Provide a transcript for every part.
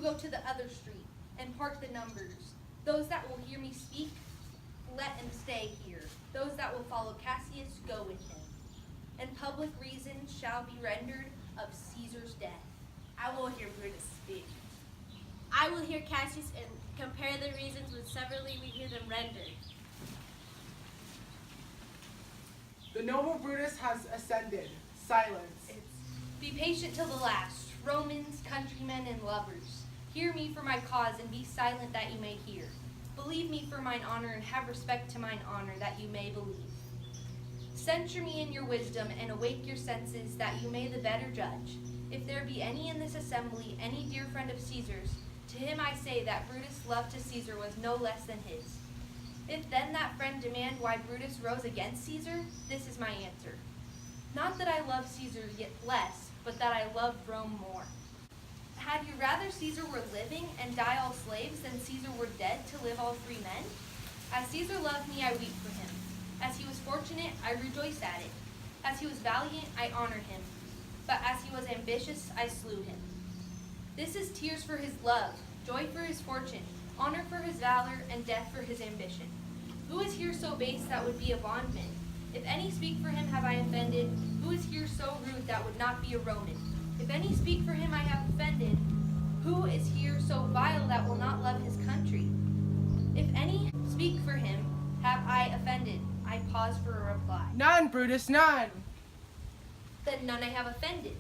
go to the other street, and part the numbers. Those that will hear me speak, let them stay here. Those that will follow Cassius, go with him. And public reason shall be rendered of Caesar's death. I will hear Brutus speak. I will hear Cassius and compare the reasons when severally we hear them rendered. The noble Brutus has ascended. Silence. Be patient till the last, Romans, countrymen, and lovers. Hear me for my cause, and be silent that you may hear. Believe me for mine honor, and have respect to mine honor, that you may believe. Censure me in your wisdom, and awake your senses, that you may the better judge. If there be any in this assembly, any dear friend of Caesar's, to him I say that Brutus' love to Caesar was no less than his. If then that friend demand why Brutus rose against Caesar, this is my answer. Not that I love Caesar yet less, but that I love Rome more. Had you rather Caesar were living and die all slaves than Caesar were dead to live all free men? As Caesar loved me, I weep for him. As he was fortunate, I rejoice at it. As he was valiant, I honor him. But as he was ambitious, I slew him. This is tears for his love, joy for his fortune, honor for his valor, and death for his ambition. Who is here so base that would be a bondman? If any speak for him, have I offended? Who is here so rude that would not be a Roman? If any speak for him, I have offended. Who is here so vile that will not love his country? If any speak for him, have I offended? I pause for a reply. None, Brutus, none. Then none I have offended.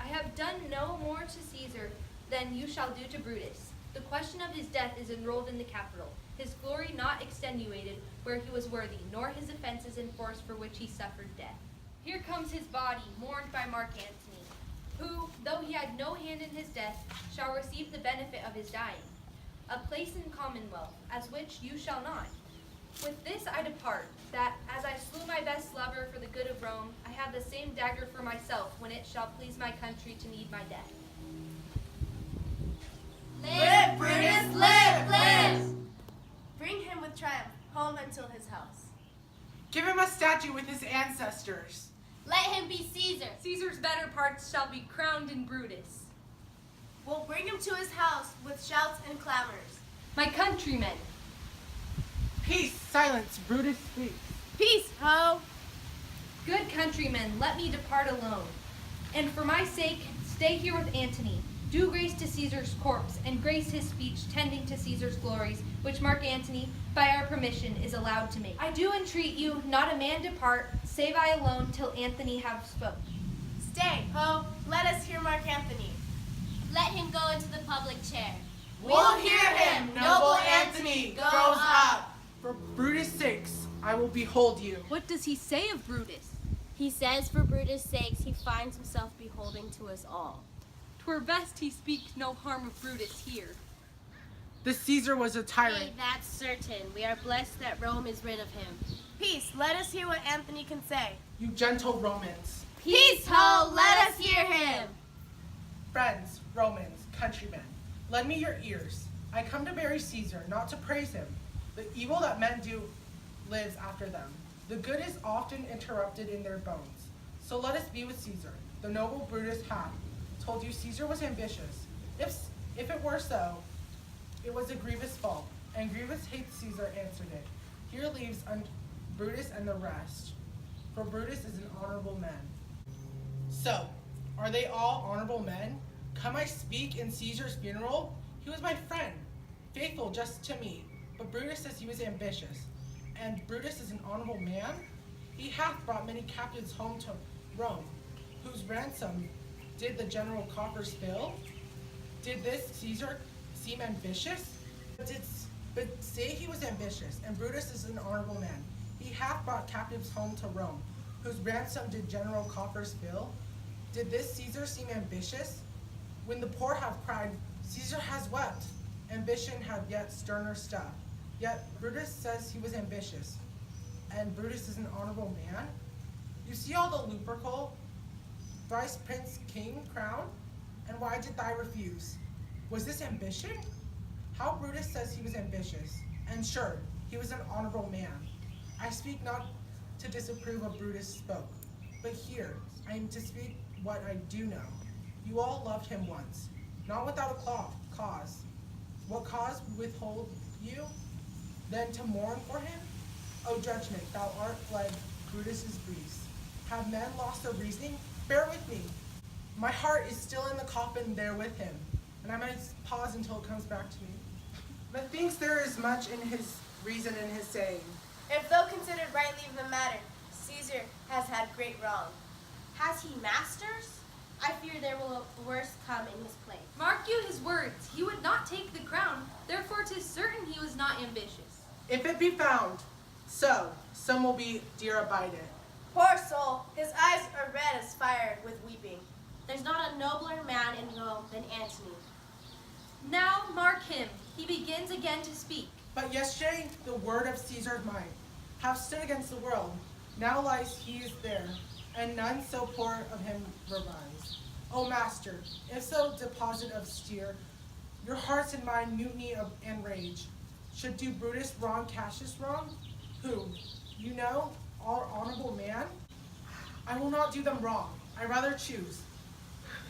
I have done no more to Caesar than you shall do to Brutus. The question of his death is enrolled in the Capitol, his glory not extenuated where he was worthy, nor his offenses enforced for which he suffered death. Here comes his body, mourned by Mark Antony, who, though he had no hand in his death, shall receive the benefit of his dying, a place in commonwealth, as which you shall not. With this I depart, that, as I slew my best lover for the good of Rome, I have the same dagger for myself when it shall please my country to need my death. Live, Brutus, live, live! Bring him with triumph home until his house. Give him a statue with his ancestors. Let him be Caesar. Caesar's better parts shall be crowned in Brutus. We'll bring him to his house with shouts and clamors. My countrymen, Peace, silence, Brutus speaks. Peace, ho! good countrymen, let me depart alone. And for my sake, stay here with Antony. Do grace to Caesar's corpse, and grace his speech tending to Caesar's glories, which Mark Antony, by our permission, is allowed to make. I do entreat you, not a man depart, save I alone, till Antony have spoke. Stay, ho! Let us hear Mark Antony. Let him go into the public chair. We'll hear him, noble Antony, goes up. For Brutus' sakes, I will behold you. What does he say of Brutus? He says for Brutus' sakes he finds himself beholding to us all. 'Twere best he speak no harm of Brutus here. The Caesar was a Nay, tyrant. that's certain. We are blessed that Rome is rid of him. Peace, let us hear what Antony can say. You gentle Romans. Peace, ho! Let us hear him! Friends, Romans, countrymen, lend me your ears. I come to bury Caesar, not to praise him. The evil that men do lives after them. The good is often interrupted in their bones. So let us be with Caesar. The noble Brutus hath told you Caesar was ambitious. If it were so, it was a grievous fault, and grievous hate Caesar answered it. Here leaves Brutus and the rest, for Brutus is an honorable man. So, are they all honorable men? Come I speak in Caesar's funeral? He was my friend, faithful just to me, but Brutus says he was ambitious. And Brutus is an honorable man? He hath brought many captives home to Rome, whose ransom did the general coffers fill? Did this Caesar seem ambitious? But say he was ambitious, and Brutus is an honorable man. He hath brought captives home to Rome, whose ransom did general coffers fill? Did this Caesar seem ambitious? When the poor have cried, Caesar has wept. Ambition had yet sterner stuff. Yet Brutus says he was ambitious, and Brutus is an honorable man? You see all the lupercal, thrice prince king crown? And why did thou refuse? Was this ambition? How Brutus says he was ambitious, and sure, he was an honorable man. I speak not to disapprove of Brutus spoke, but here I am to speak what I do know. You all loved him once, not without a cause. What cause withhold you? Then to mourn for him? O judgment, thou art fled Brutus's breeze. Have men lost their reasoning? Bear with me. My heart is still in the coffin there with him, and I might pause until it comes back to me. Methinks there is much in his reason in his saying. If though considered rightly of the matter, Caesar has had great wrong. Has he masters? I fear there will worse come in his place. Mark you his words. He would not take the crown, therefore 'tis certain he was not ambitious. If it be found, so some will be dear abided. Poor soul, his eyes are red as fire with weeping. There's not a nobler man in Rome than Antony. Now mark him. He begins again to speak. But yesterday the word of Caesar's might have stood against the world. Now lies he is there, and none so poor of him revives. O master, if so deposit of steer, your hearts and mine mutiny and rage, should do Brutus wrong Cassius wrong? Who, you know, our honorable man? I will not do them wrong. I rather choose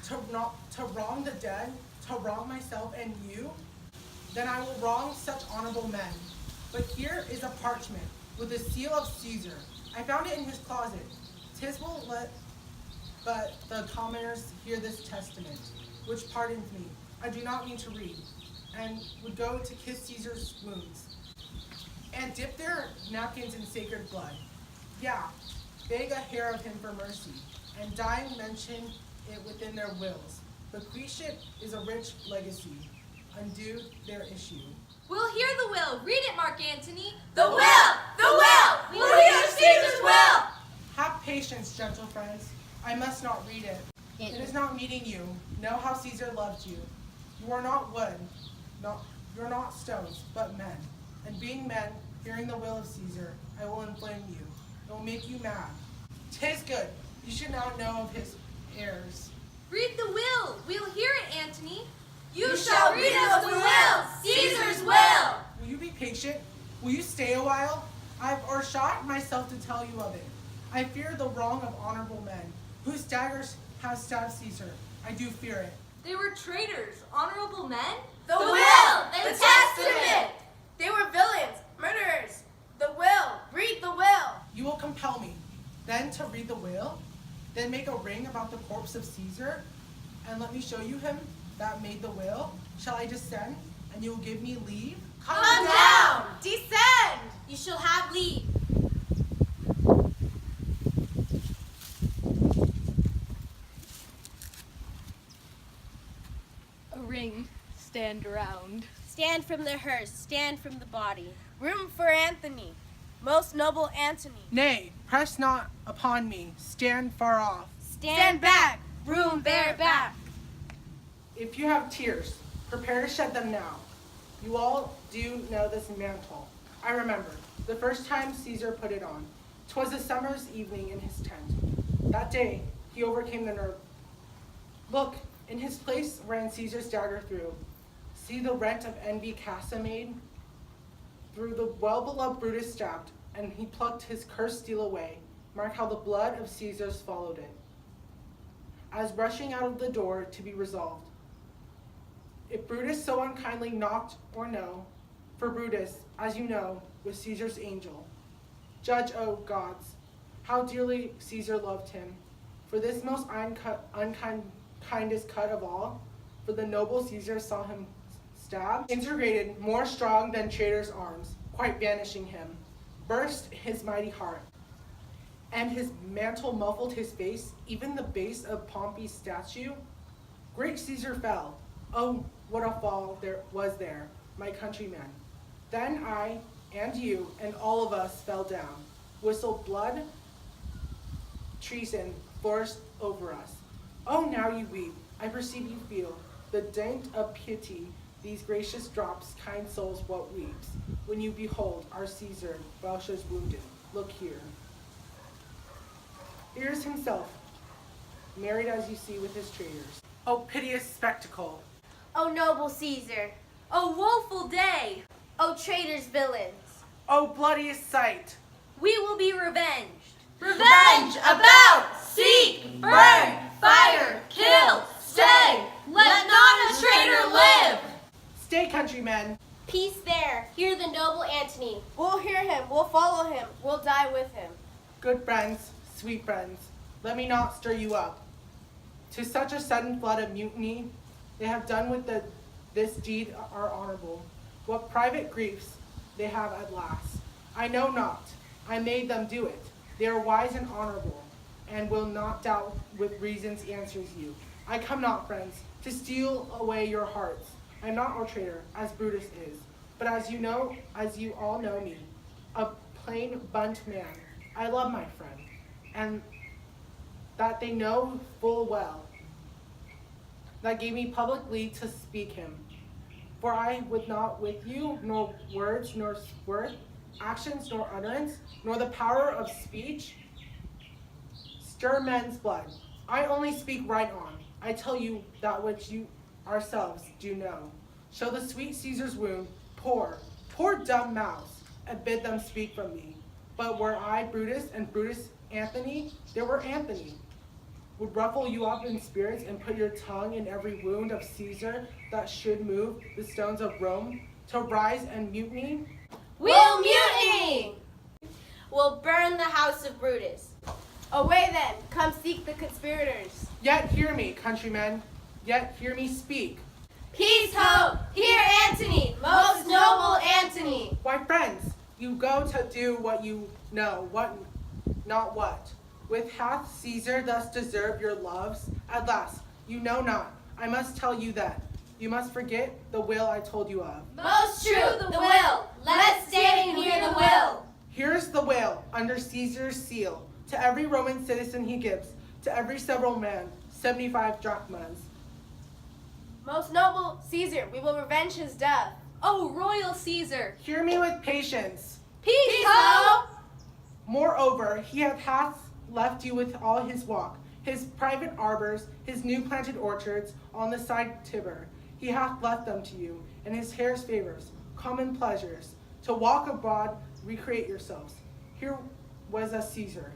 to wrong the dead, to wrong myself and you, then I will wrong such honorable men. But here is a parchment with the seal of Caesar. I found it in his closet. 'Tis will let but the commoners hear this testament, which pardons me. I do not mean to read, and would go to kiss Caesar's wounds, and dip their napkins in sacred blood. Yeah, beg a hair of him for mercy, and dying mention it within their wills. Bequeath it is a rich legacy, undo their issue. We'll hear the will. Read it, Mark Antony. The will! The will! We'll hear Caesar's will! Have patience, gentle friends. I must not read it. It is not meeting you. Know how Caesar loved you. You are not wood, you're not stones, but men. And being men, hearing the will of Caesar, I will inflame you. It will make you mad. 'Tis good. You should now know of his heirs. Read the will. We'll hear it, Antony. You shall read us the will! Caesar's will! Will you be patient? Will you stay a while? I have o'ershot myself to tell you of it. I fear the wrong of honorable men, whose daggers have stabbed Caesar. I do fear it. They were traitors, honorable men. The will! The testament! They were villains, murderers. The will! Read the will! You will compel me, then to read the will, then make a ring about the corpse of Caesar, and let me show you him that made the will. Shall I descend, and you will give me leave? Come down! Descend! You shall have leave. A ring, stand around. Stand from the hearse, stand from the body. Room for Antony, most noble Antony. Nay, press not upon me. Stand far off. Stand back! Room bear back! If you have tears, prepare to shed them now. You all do know this mantle. I remember the first time Caesar put it on. 'Twas a summer's evening in his tent. That day he overcame the nerve. Look, in his place ran Caesar's dagger through. See the rent of envy Cassa made? Through the well-beloved Brutus stabbed, and he plucked his cursed steel away. Mark how the blood of Caesar's followed it, as rushing out of the door to be resolved. If Brutus so unkindly knocked or no, for Brutus, as you know, was Caesar's angel. Judge, O gods, how dearly Caesar loved him. For this most unkindest cut of all, for the noble Caesar saw him stabbed, integrated, more strong than traitor's arms, quite vanishing him, burst his mighty heart. And his mantle muffled his face, even the base of Pompey's statue. Great Caesar fell. Oh, what a fall there was there, my countrymen. Then I, and you, and all of us fell down. Whistled blood, treason forced over us. Oh, now you weep. I perceive you feel the dint of pity. These gracious drops, kind souls, what weeps? When you behold our Caesar, Belcher's wounded. Look here. Here's himself, married as you see with his traitors. Oh, piteous spectacle! O noble Caesar! A woeful day. O traitors, villains! Oh, bloodiest sight! We will be revenged. Revenge! About! Seek! Burn! Fire! Kill! Stay! Let not a traitor live! Stay, countrymen. Peace there. Hear the noble Antony. We'll hear him. We'll follow him. We'll die with him. Good friends, sweet friends, let me not stir you up. To such a sudden flood of mutiny, they have done with this deed are honorable. What private griefs they have at last, I know not. I made them do it. They are wise and honorable, and will not doubt with reasons answers you. I come not, friends, to steal away your hearts. I am not a traitor, as Brutus is, but as you all know me, a plain bunt man. I love my friend, and that they know full well, that gave me public leave to speak him. For I would not with you, nor words, nor worth, actions, nor utterance, nor the power of speech, stir men's blood. I only speak right on. I tell you that which you ourselves do know. Show the sweet Caesar's wound, poor dumb mouths, and bid them speak from me. But were I Brutus, and Brutus Anthony, there were Anthony. Would ruffle you up in spirits and put your tongue in every wound of Caesar that should move the stones of Rome to rise and mutiny? We'll mutiny! We'll burn the house of Brutus. Away then. Come seek the conspirators. Yet hear me, countrymen, yet hear me speak. Peace, hope! Hear Antony, most noble Antony! Why, friends, you go to do what you know, what not what. With hath Caesar thus deserved your loves? At last, you know not. I must tell you that. You must forget the will I told you of. Most true, the will! Let us stand and hear the will! Here's the will, under Caesar's seal. To every Roman citizen he gives, to every several man, 75 drachmas. Most noble Caesar, we will revenge his death. Oh, royal Caesar! Hear me with patience. Peace, hope! Moreover, he hath left you with all his walk, his private arbors, his new planted orchards on the side Tiber. He hath left them to you, and his hair's favors, common pleasures, to walk abroad, recreate yourselves. Here was a Caesar,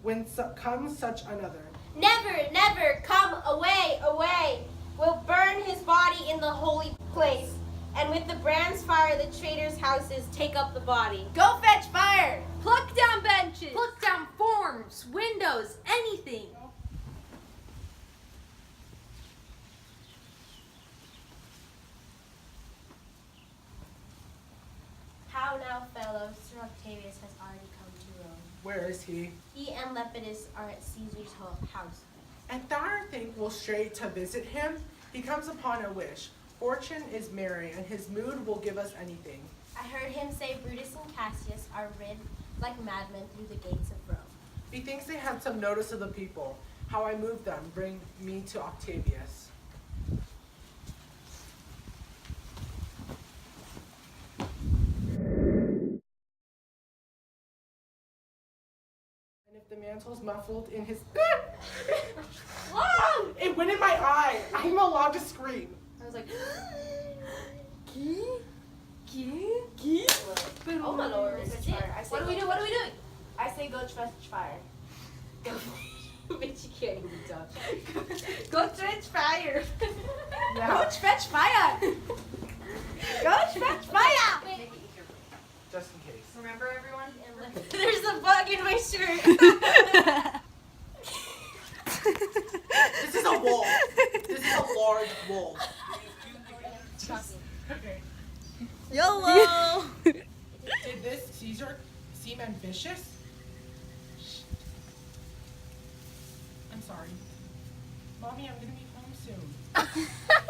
when comes such another. Never, never, come away, away! We'll burn his body in the holy place, and with the brand's fire the traitors' houses take up the body. Go fetch fire. Pluck down benches! Pluck down forms, windows, anything! How now, fellows, Sir Octavius has already come to Rome. Where is he? He and Lepidus are at Caesar's house. And thou think will straight to visit him? He comes upon a wish. Fortune is merry, and his mood will give us anything. I heard him say Brutus and Cassius are rid like madmen through the gates of Rome. Methinks they had some notice of the people, how I moved them, bring me to Octavius. And if the mantle's muffled in his... It went in my eye! I'm allowed to scream. I was like, Oh my lord. what do we do? What are we doing? I say go fetch fire. Bitch, you can't even talk. Go fetch fire. Yeah. Go fetch fire. Go fetch fire. Just in case. Remember, everyone? There's a bug in my shirt. This is a wolf. This is a large wolf. Okay. YOLO! Did this Caesar seem ambitious? I'm sorry. Mommy, I'm gonna be home soon.